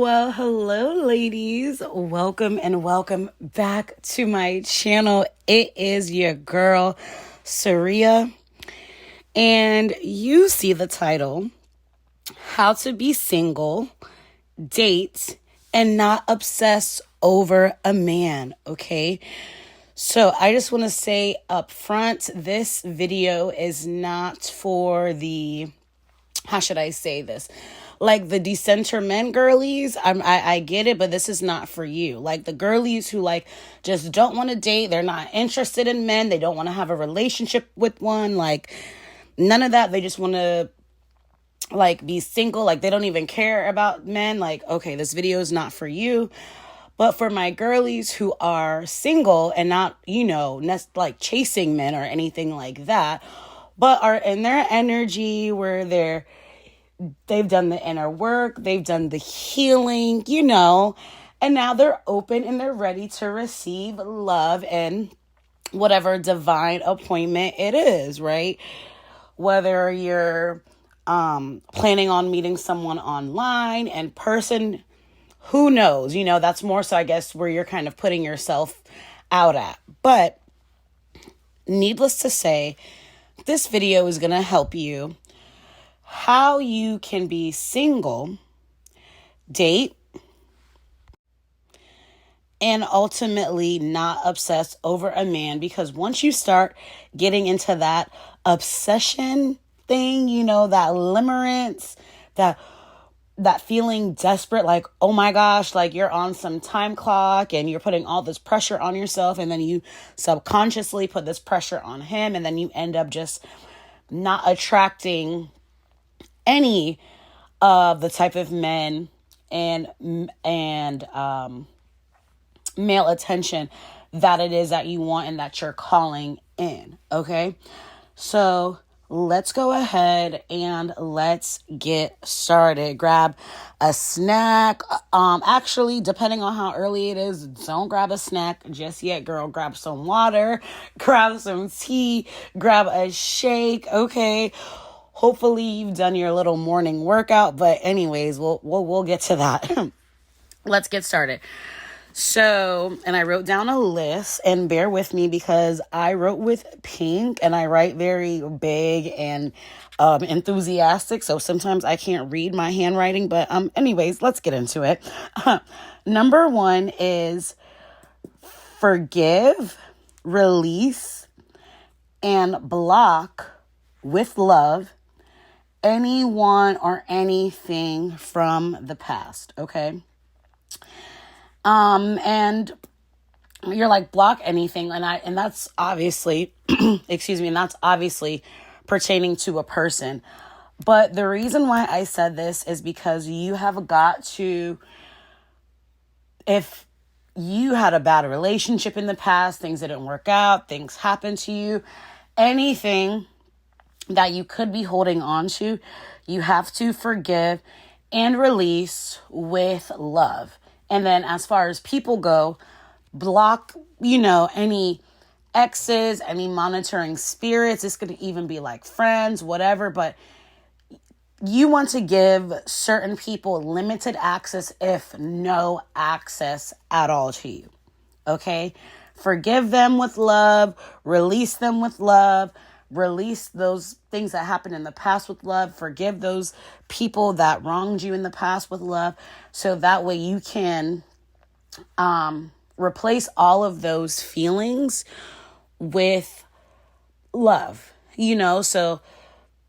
Well, hello, ladies. Welcome and welcome back to my channel. It is your girl, Saria, and you see the title, How to Be Single, Date, and Not Obsess Over a Man, okay? So I just want to say up front, this video is not for the, how should I say this? Like the decenter men girlies, I get it, but this is not for you. Like the girlies who like just don't want to date, they're not interested in men, they don't want to have a relationship with one, like none of that. They just want to like be single, like they don't even care about men. Like, okay, this video is not for you. But for my girlies who are single and not, like chasing men or anything like that, but are in their energy where they've done the inner work, they've done the healing, and now they're open and they're ready to receive love and whatever divine appointment it is, right? Whether you're planning on meeting someone online, in person, who knows? That's more so, I guess, where you're kind of putting yourself out at. But needless to say, this video is going to help you how you can be single, date, and ultimately not obsess over a man. Because once you start getting into that obsession thing, that limerence, that feeling desperate, like, oh my gosh, like you're on some time clock and you're putting all this pressure on yourself, and then you subconsciously put this pressure on him, and then you end up just not attracting any of the type of men and male attention that it is that you want and that you're calling in. Okay, so let's go ahead and let's get started. Grab a snack. Actually, depending on how early it is, don't grab a snack just yet, girl. Grab some water, grab some tea, grab a shake. Okay. Hopefully you've done your little morning workout, but anyways, we'll get to that. Let's get started. So, and I wrote down a list, and bear with me because I wrote with pink and I write very big and enthusiastic. So sometimes I can't read my handwriting, but anyways, let's get into it. Number 1 is forgive, release, and block with love anyone or anything from the past, okay? And you're like, block anything, and that's obviously, and that's obviously pertaining to a person. But the reason why I said this is because you have got to, if you had a bad relationship in the past, things didn't work out, things happened to you, anything that you could be holding on to, you have to forgive and release with love. And then as far as people go, block, any exes, any monitoring spirits. This could even be like friends, whatever. But you want to give certain people limited access, if no access at all to you. Okay? Forgive them with love. Release them with love. Release those things that happened in the past with love. Forgive those people that wronged you in the past with love. So that way you can replace all of those feelings with love, so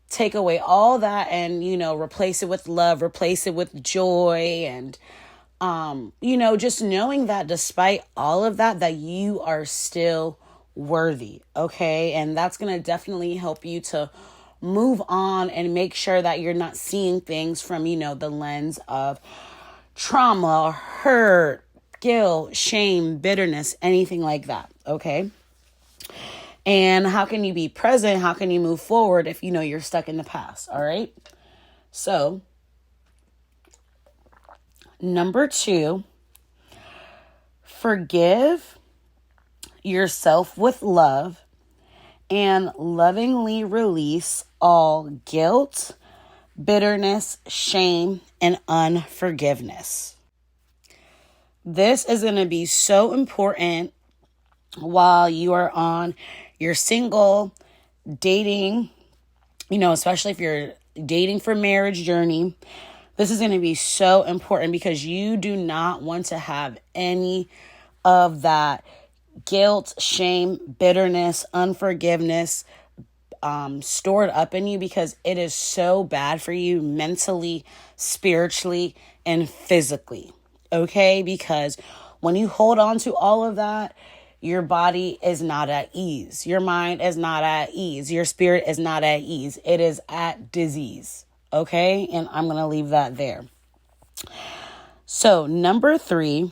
take away all that and, replace it with love, replace it with joy. And, just knowing that despite all of that, that you are still worthy. Okay. And that's going to definitely help you to move on and make sure that you're not seeing things from, the lens of trauma, hurt, guilt, shame, bitterness, anything like that. Okay. And how can you be present? How can you move forward if you're stuck in the past? All right. So, number 2, forgive yourself with love and lovingly release all guilt, bitterness, shame, and unforgiveness. This is going to be so important while you are on your single, dating, especially if you're dating for marriage journey. This is going to be so important because you do not want to have any of that guilt, shame, bitterness, unforgiveness stored up in you, because it is so bad for you mentally, spiritually, and physically. Okay? Because when you hold on to all of that, your body is not at ease. Your mind is not at ease. Your spirit is not at ease. It is at disease. Okay? And I'm going to leave that there. So, number 3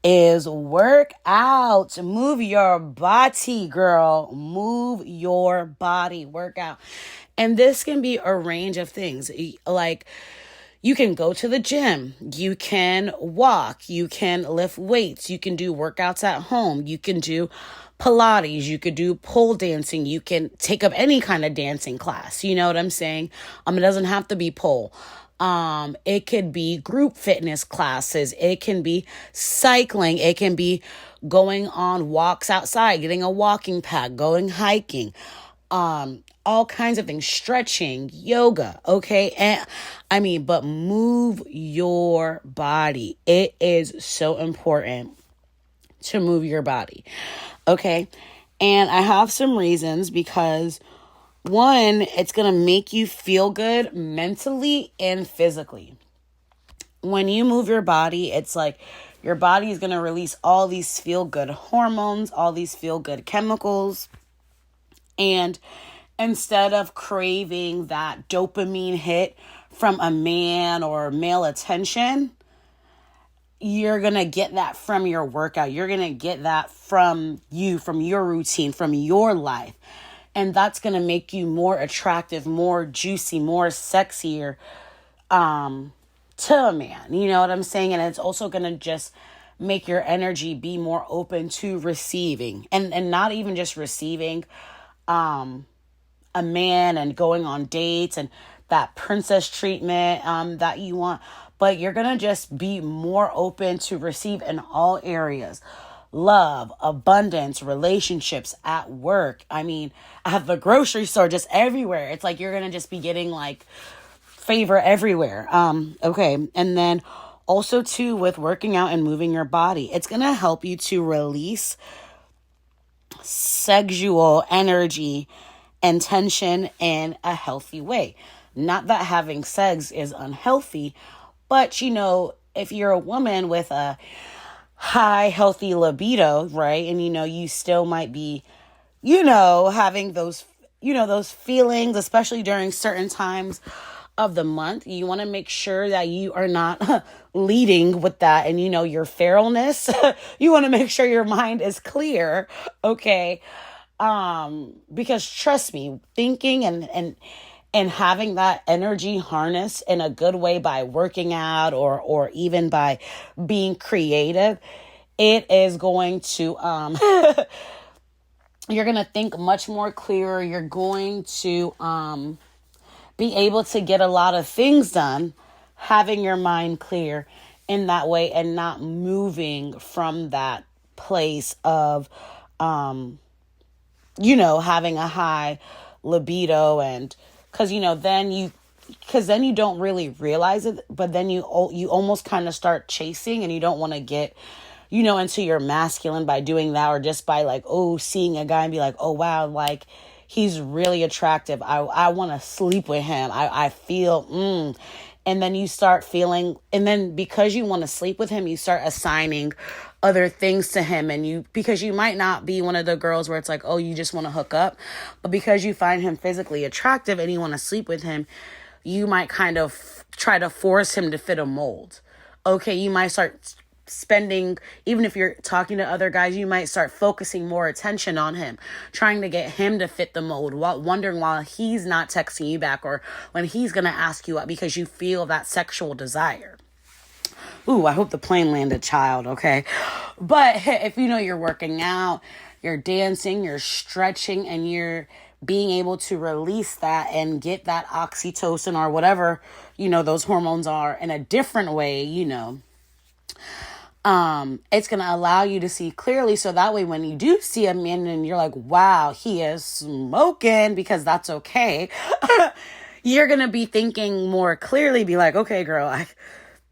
is work out. Move your body, girl. Move your body. Work out. And this can be a range of things. Like, you can go to the gym. You can walk. You can lift weights. You can do workouts at home. You can do Pilates. You could do pole dancing. You can take up any kind of dancing class. You know what I'm saying? It doesn't have to be pole. It could be group fitness classes. It can be cycling. It can be going on walks outside, getting a walking pad, going hiking, all kinds of things, stretching, yoga. Okay. But move your body. It is so important to move your body. Okay. And I have some reasons, because one, it's going to make you feel good mentally and physically. When you move your body, it's like your body is going to release all these feel-good hormones, all these feel-good chemicals. And instead of craving that dopamine hit from a man or male attention, you're going to get that from your workout. You're going to get that from you, from your routine, from your life. And that's going to make you more attractive, more juicy, more sexier to a man. You know what I'm saying? And it's also going to just make your energy be more open to receiving. And not even just receiving a man and going on dates and that princess treatment that you want. But you're going to just be more open to receive in all areas. Love, abundance, relationships, at work. At the grocery store, just everywhere. It's like you're going to just be getting like favor everywhere. Okay. And then also too, with working out and moving your body, it's going to help you to release sexual energy and tension in a healthy way. Not that having sex is unhealthy, but if you're a woman with a high healthy libido, right? And you still might be, having those feelings, especially during certain times of the month. You want to make sure that you are not leading with that. And your feralness, you want to make sure your mind is clear. Okay. Because trust me, thinking and having that energy harness in a good way by working out or even by being creative, it is going to, you're going to think much more clearer. You're going to be able to get a lot of things done, having your mind clear in that way and not moving from that place of, having a high libido. And because then you don't really realize it, but then you almost kind of start chasing, and you don't want to get into your masculine by doing that, or just by like, seeing a guy and be like, oh wow, like he's really attractive, I want to sleep with him, I feel and then you start feeling, and then because you want to sleep with him, you start assigning other things to him, and because you might not be one of the girls where it's like, you just want to hook up, but because you find him physically attractive and you want to sleep with him, you might kind of try to force him to fit a mold. Okay, you might start spending, even if you're talking to other guys, you might start focusing more attention on him, trying to get him to fit the mold, while wondering why he's not texting you back, or when he's going to ask you out, because you feel that sexual desire. Ooh, I hope the plane landed, child, okay? But if you're working out, you're dancing, you're stretching, and you're being able to release that and get that oxytocin or whatever, those hormones are in a different way, It's going to allow you to see clearly. So that way, when you do see a man and you're like, wow, he is smoking, because that's okay. You're going to be thinking more clearly, be like, okay, girl,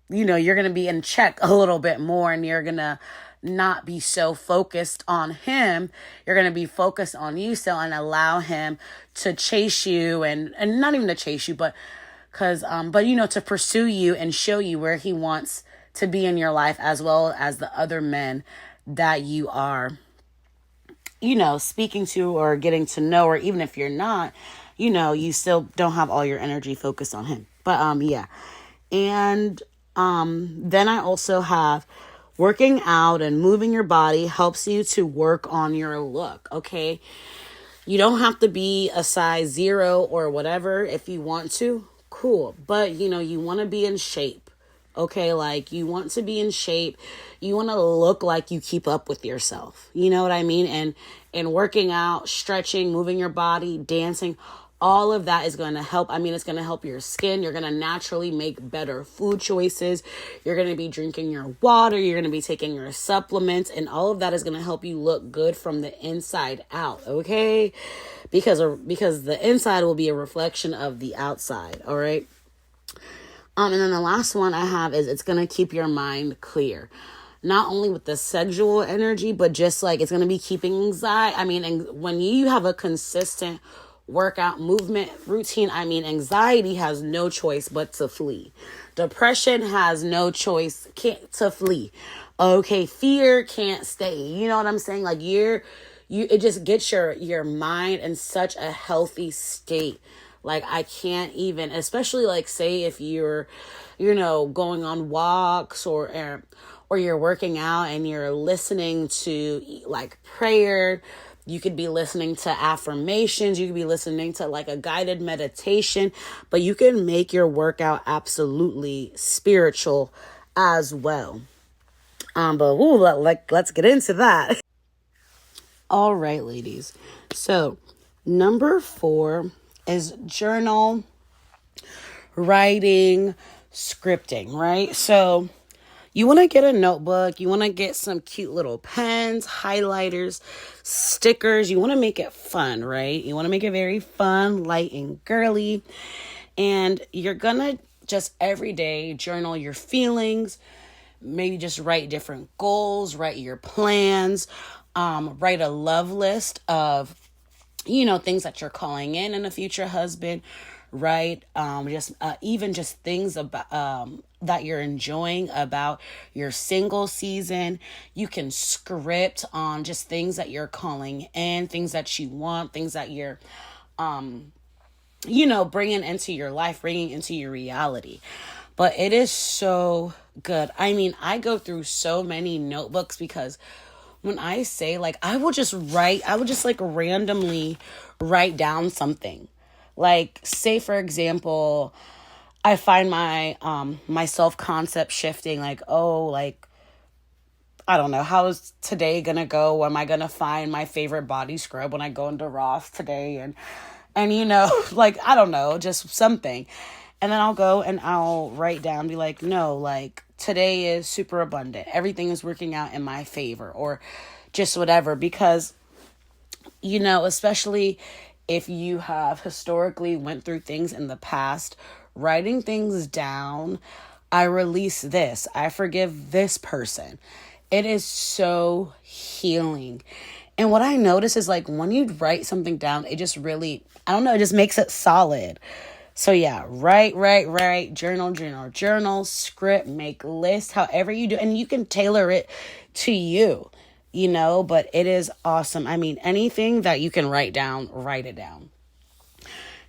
you're going to be in check a little bit more, and you're going to not be so focused on him. You're going to be focused on you still, and allow him to chase you, and not even to chase you, but to pursue you and show you where he wants to be in your life, as well as the other men that you are, speaking to or getting to know. Or even if you're not, you still don't have all your energy focused on him. But yeah. And then I also have working out and moving your body helps you to work on your look. Okay. You don't have to be a size 0 or whatever. If you want to, cool. But you want to be in shape. Okay, like you want to be in shape. You want to look like you keep up with yourself. You know what I mean? And working out, stretching, moving your body, dancing, all of that is going to help. I mean, it's going to help your skin. You're going to naturally make better food choices. You're going to be drinking your water. You're going to be taking your supplements. And all of that is going to help you look good from the inside out. Okay? Because the inside will be a reflection of the outside. All right? And then the last one I have is it's going to keep your mind clear. Not only with the sexual energy, but just like it's going to be keeping anxiety. I mean, when you have a consistent workout movement routine, I mean, anxiety has no choice but to flee. Depression has no choice to flee. Okay, fear can't stay. You know what I'm saying? Like it just gets your mind in such a healthy state. Like I can't even, especially like say if you're, going on walks or you're working out and you're listening to like prayer. You could be listening to affirmations. You could be listening to like a guided meditation, but you can make your workout absolutely spiritual as well. Let's get into that. All right, ladies. So number 4 is journal, writing, scripting, right? So you want to get a notebook. You want to get some cute little pens, highlighters, stickers. You want to make it fun, right? You want to make it very fun, light, and girly. And you're going to just every day journal your feelings. Maybe just write different goals, write your plans, write a love list of things that you're calling in a future husband, right? Even just things about that you're enjoying about your single season. You can script on just things that you're calling in, things that you want, things that you're bringing into your life, bringing into your reality. But it is so good. I mean, I go through so many notebooks because when I say like, I will just like randomly write down something. Like say, for example, I find my self-concept shifting, like, I don't know, how is today gonna go? Am I gonna find my favorite body scrub when I go into Ross today? And like, I don't know, just something. And then I'll go and I'll write down, be like, no, like today is super abundant. Everything is working out in my favor, or just whatever. Because, especially if you have historically went through things in the past, writing things down, I release this, I forgive this person. It is so healing. And what I notice is like when you write something down, it just really, I don't know, it just makes it solid. So yeah, write, journal, script, make lists, however you do. And you can tailor it to you, but it is awesome. I mean, anything that you can write down, write it down.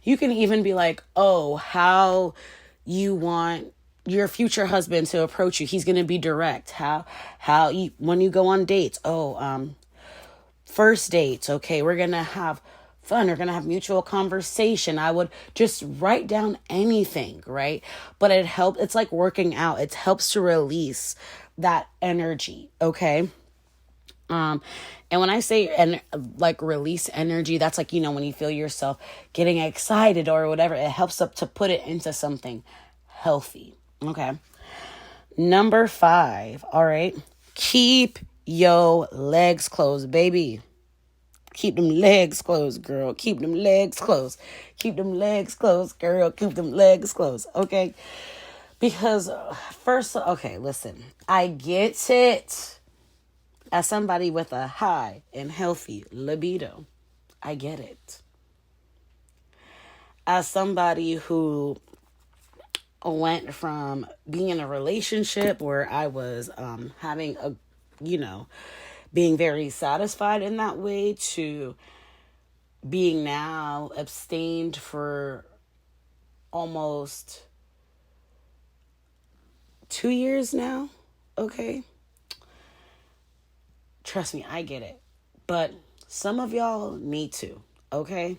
You can even be like, how you want your future husband to approach you. He's going to be direct. When you go on dates, first dates. Okay, we're going to have fun. We're going to have mutual conversation. I would just write down anything, right? But it's like working out. It helps to release that energy. Okay. And when I say like release energy, that's like, when you feel yourself getting excited or whatever, it helps to put it into something healthy. Okay. Number 5. All right. Keep your legs closed, baby. Keep them legs closed, girl. Keep them legs closed. Keep them legs closed, girl. Keep them legs closed, okay? Because first, okay, listen. I get it. As somebody with a high and healthy libido, I get it. As somebody who went from being in a relationship where I was having a, being very satisfied in that way to being now abstained for almost 2 years now, okay? Trust me, I get it. But some of y'all need to, okay?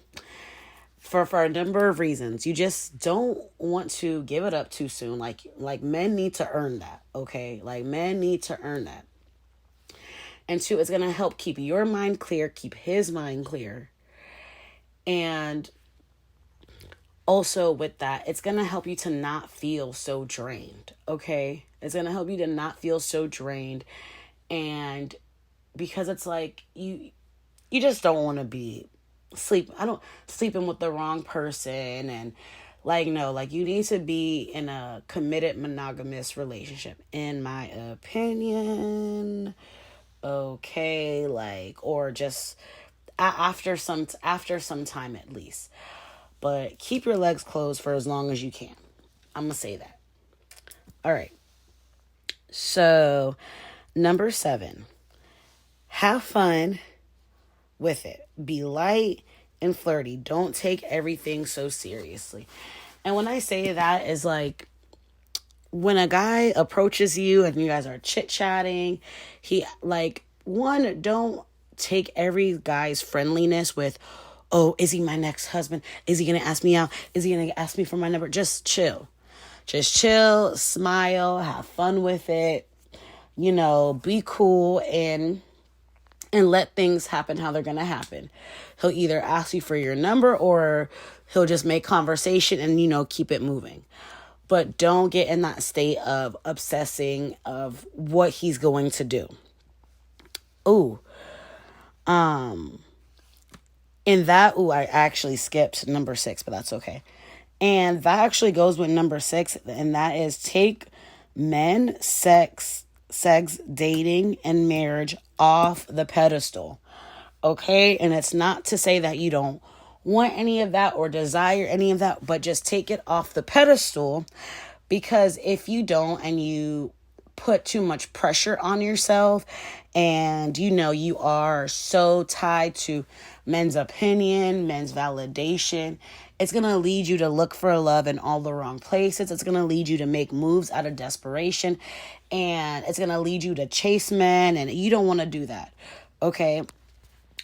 For a number of reasons. You just don't want to give it up too soon. Like men need to earn that, okay? Like men need to earn that. And two, it's going to help keep your mind clear, keep his mind clear. And also with that, it's going to help you to not feel so drained, okay? It's going to help you to not feel so drained. And because it's like you just don't want to be sleeping with the wrong person, and you need to be in a committed monogamous relationship, in my opinion. Okay, or just after some time at least. But keep your legs closed for as long as you can. I'm gonna say that. All right. So, number 7, have fun with it. Be light and flirty. Don't take everything so seriously. And when I say that is when a guy approaches you and you guys are chit-chatting, don't take every guy's friendliness with, oh, is he my next husband? Is he going to ask me out? Is he going to ask me for my number? Just chill. Just chill, smile, have fun with it. Be cool and let things happen how they're going to happen. He'll either ask you for your number or he'll just make conversation and, keep it moving. But don't get in that state of obsessing of what he's going to do. I actually skipped number 6, but that's okay. And that actually goes with number 6, and that is take men, sex, dating, and marriage off the pedestal. Okay? And it's not to say that you don't want any of that or desire any of that, but just take it off the pedestal, because if you don't and you put too much pressure on yourself and you are so tied to men's opinion, men's validation, it's going to lead you to look for love in all the wrong places. It's going to lead you to make moves out of desperation, and it's going to lead you to chase men, and you don't want to do that. Okay?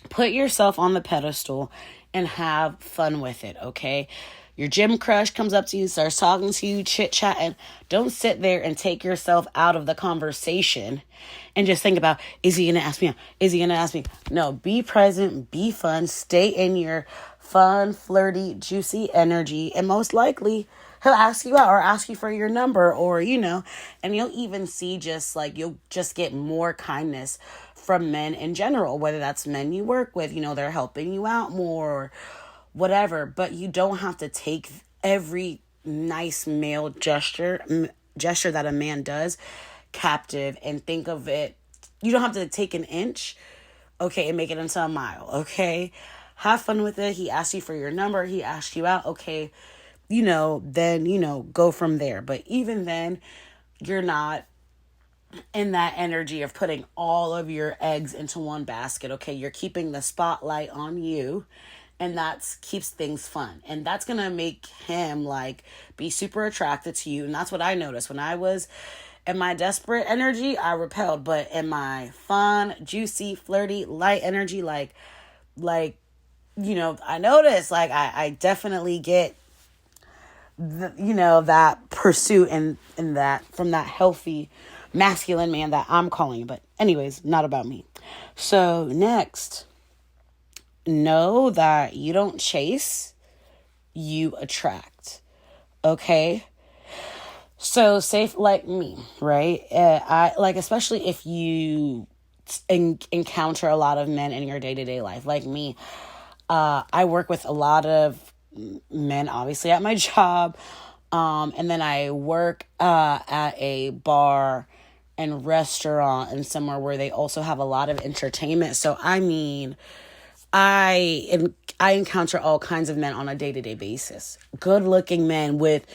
Put yourself on the pedestal and have fun with it, okay? Your gym crush comes up to you, starts talking to you, chit-chatting. Don't sit there and take yourself out of the conversation and just think about, is he going to ask me out? Is he going to ask me? No, be present, be fun, stay in your fun, flirty, juicy energy, and most likely he'll ask you out or ask you for your number, or, and you'll even see you'll just get more kindness from men in general, whether that's men you work with, they're helping you out more or whatever. But you don't have to take every nice male gesture that a man does captive and think of it. You don't have to take an inch, okay, and make it into a mile, okay? Have fun with it. He asked you for your number. He asked you out, okay, then, go from there. But even then, you're not in that energy of putting all of your eggs into one basket, okay? You're keeping the spotlight on you, and that keeps things fun. And that's going to make him, be super attracted to you. And that's what I noticed. When I was in my desperate energy, I repelled. But in my fun, juicy, flirty, light energy, I noticed, I definitely get that pursuit and that from that healthy masculine man that I'm calling. But anyways, not about me. So next, know that you don't chase, you attract. Okay? So safe like me, right? I like, especially if you encounter a lot of men in your day-to-day life like me. I work with a lot of men, obviously, at my job. And then I work at a bar and restaurant and somewhere where they also have a lot of entertainment. So, I mean, I encounter all kinds of men on a day-to-day basis. Good-looking men with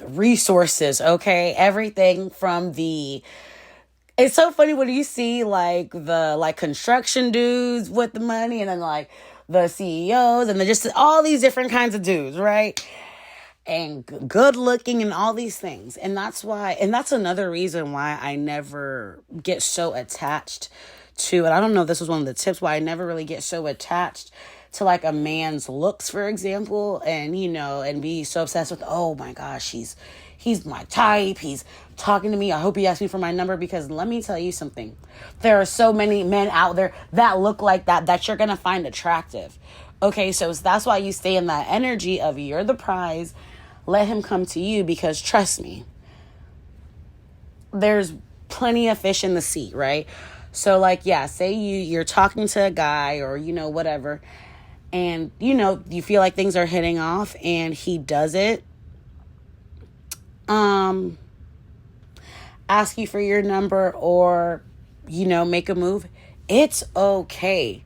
resources, okay? Everything from the it's so funny when you see like the like construction dudes with the money and then like the CEOs and then just all these different kinds of dudes, right? And good looking and all these things. And that's another reason why I never get so attached to, and I don't know if this was one of the tips why I never really get so attached to like a man's looks, for example, and and be so obsessed with, oh my gosh, he's my type, he's talking to me, I hope he asks me for my number, because let me tell you something. There are so many men out there that look like that you're gonna find attractive. Okay, so that's why you stay in that energy of you're the prize. Let him come to you, because trust me, there's plenty of fish in the sea, right? So like, yeah, say you're talking to a guy or whatever, and you feel like things are hitting off and he does it, ask you for your number or make a move. It's okay.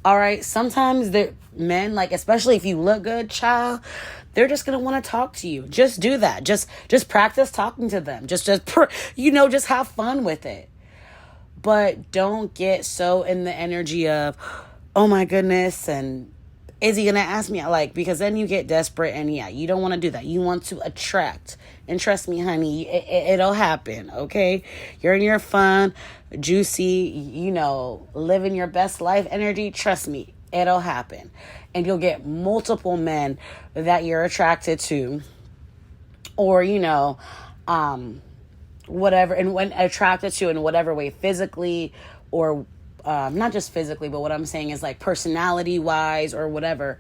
All right, sometimes the men, like, especially if you look good, child, they're just gonna want to talk to you. Just do that. Just practice talking to them. Just have fun with it. But don't get so in the energy of, oh my goodness, and is he gonna ask me? Like, because then you get desperate, and yeah, you don't want to do that. You want to attract, and trust me, honey, it'll happen. Okay, you're in your fun, juicy, living your best life energy. Trust me, it'll happen, and you'll get multiple men that you're attracted to, or whatever, and when attracted to in whatever way, physically or not just physically, but what I'm saying is like personality wise or whatever,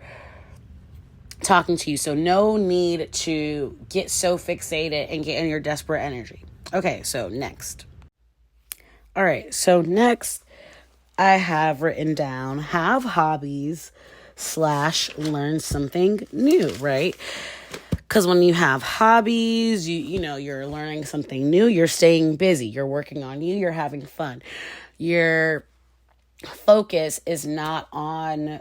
talking to you. So no need to get so fixated and get in your desperate energy. Okay, so next. All right, so next I have written down have hobbies / learn something new, right? Because when you have hobbies, you're learning something new, you're staying busy, you're working on you, you're having fun. Your focus is not on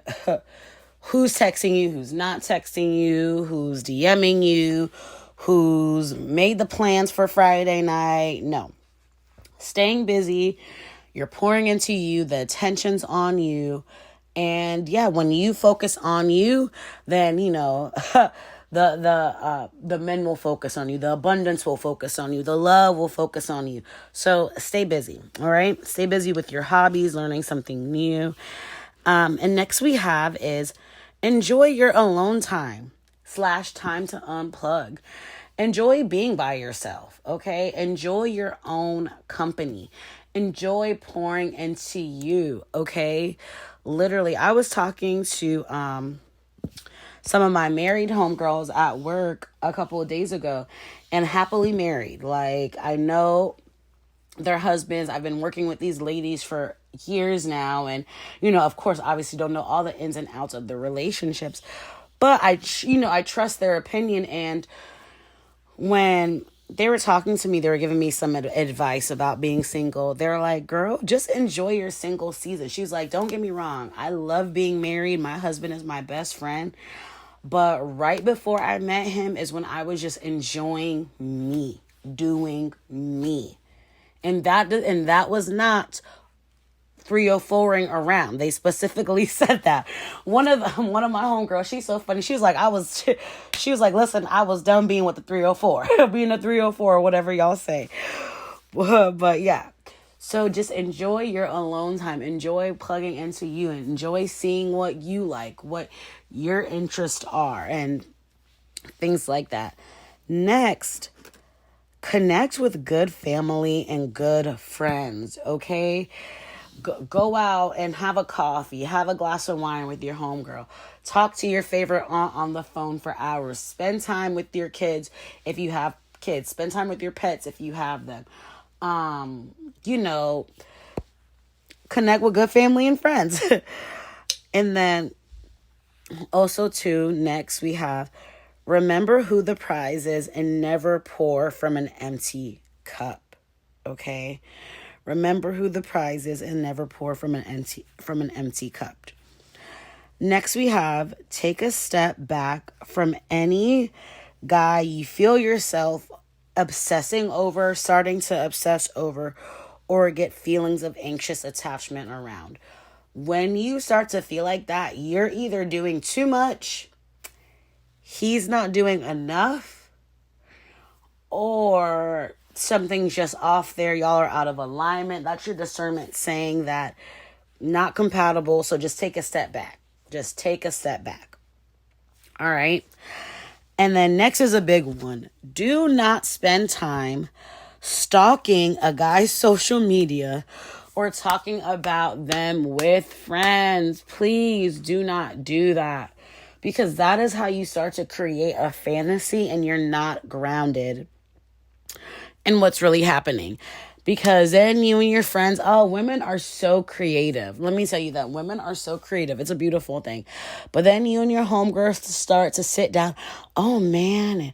who's texting you, who's not texting you, who's DMing you, who's made the plans for Friday night. No. Staying busy, you're pouring into you, the attention's on you. And yeah, when you focus on you, then, the men will focus on you. The abundance will focus on you. The love will focus on you. So stay busy. All right. Stay busy with your hobbies, learning something new. And next we have is enjoy your alone time / time to unplug. Enjoy being by yourself. Okay. Enjoy your own company. Enjoy pouring into you. Okay. Literally, I was talking to, some of my married homegirls at work a couple of days ago, and happily married. Like, I know their husbands. I've been working with these ladies for years now. And, of course, obviously don't know all the ins and outs of the relationships, but I trust their opinion. And when they were talking to me, they were giving me some advice about being single. They're like, girl, just enjoy your single season. She's like, don't get me wrong. I love being married. My husband is my best friend. But right before I met him is when I was just enjoying me, doing me. And that was not 304ing around. They specifically said that. One of my homegirls, she's so funny. She was like, listen, I was done being with the 304, being a 304 or whatever y'all say. But yeah. So just enjoy your alone time. Enjoy plugging into you. Enjoy seeing what you like, what your interests are, and things like that. Next, connect with good family and good friends, okay? Go out and have a coffee, have a glass of wine with your homegirl. Talk to your favorite aunt on the phone for hours. Spend time with your kids if you have kids. Spend time with your pets if you have them. You know, connect with good family and friends. And then also too, next we have remember who the prize is and never pour from an empty cup. Okay? Remember who the prize is and never pour from an empty cup. Next we have take a step back from any guy you feel yourself obsessing over, starting to obsess over, or get feelings of anxious attachment around. When you start to feel like that, you're either doing too much, he's not doing enough, or something's just off there. Y'all are out of alignment. That's your discernment saying that not compatible. So just take a step back. Just take a step back. All right. And then next is a big one. Do not spend time stalking a guy's social media or talking about them with friends. Please do not do that, because that is how you start to create a fantasy and you're not grounded in what's really happening. Because then you and your friends, women are so creative. Let me tell you that women are so creative. It's a beautiful thing. But then you and your homegirls start to sit down. Oh, man. And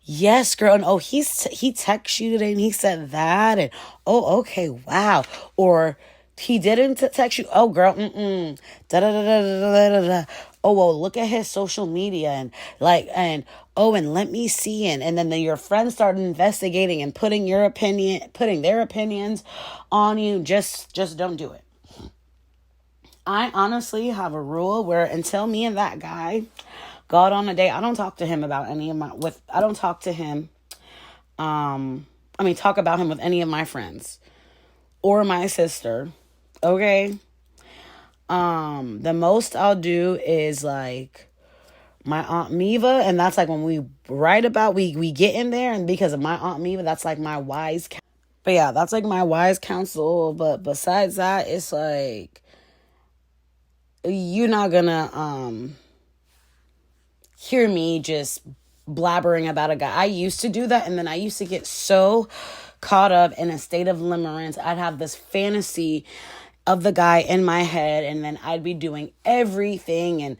yes, girl. And he texted you today and he said that. And okay, wow. Or he didn't text you. Oh, girl. Da da da da da da da. Oh, well, look at his social media and let me see. And then your friends start investigating and putting their opinions on you. Just don't do it. I honestly have a rule where until me and that guy go out on a date, I don't talk to him about talk about him with any of my friends or my sister. Okay. The most I'll do is like my Aunt Miva, and that's like when we get in there, and because of my Aunt Miva, that's like my wise but yeah, that's like my wise counsel. But besides that, it's like you're not gonna hear me just blabbering about a guy. I used to do that, and then I used to get so caught up in a state of limerence. I'd have this fantasy of the guy in my head, and then I'd be doing everything and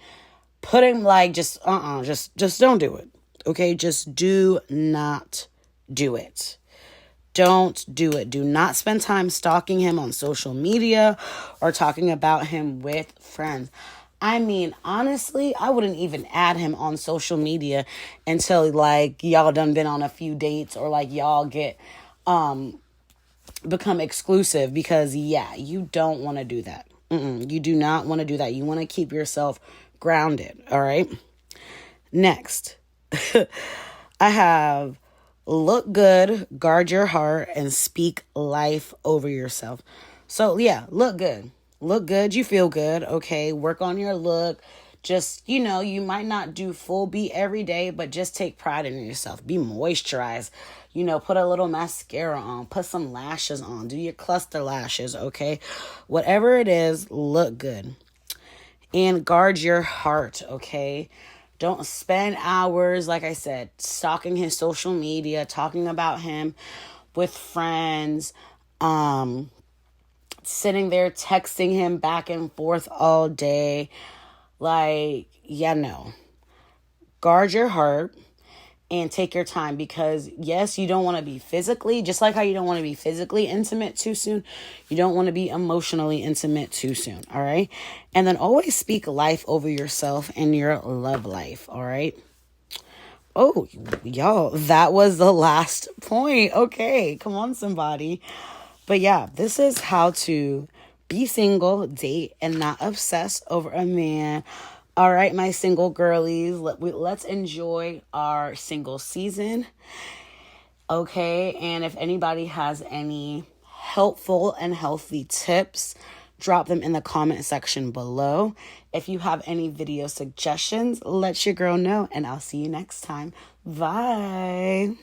putting just don't do it. Okay, just do not do it. Don't do it. Do not spend time stalking him on social media or talking about him with friends. I mean, honestly, I wouldn't even add him on social media until y'all done been on a few dates, or y'all get become exclusive, because you don't want to do that. You do not want to do that. You want to keep yourself grounded. All right. Next, I have look good, guard your heart, and speak life over yourself. So look good. Look good. You feel good. Okay. Work on your look. Just, you might not do full beat every day, but just take pride in yourself. Be moisturized. Put a little mascara on. Put some lashes on. Do your cluster lashes, okay? Whatever it is, look good. And guard your heart, okay? Don't spend hours, like I said, stalking his social media, talking about him with friends, sitting there texting him back and forth all day. No. Guard your heart and take your time, because yes, you don't want to be physically, just like how you don't want to be physically intimate too soon, you don't want to be emotionally intimate too soon. All right. And then always speak life over yourself and your love life. All right. Oh, y'all, that was the last point. Okay. Come on, somebody. But this is how to be single, date, and not obsess over a man. All right, my single girlies, let's enjoy our single season. Okay, and if anybody has any helpful and healthy tips, drop them in the comment section below. If you have any video suggestions, let your girl know, and I'll see you next time. Bye.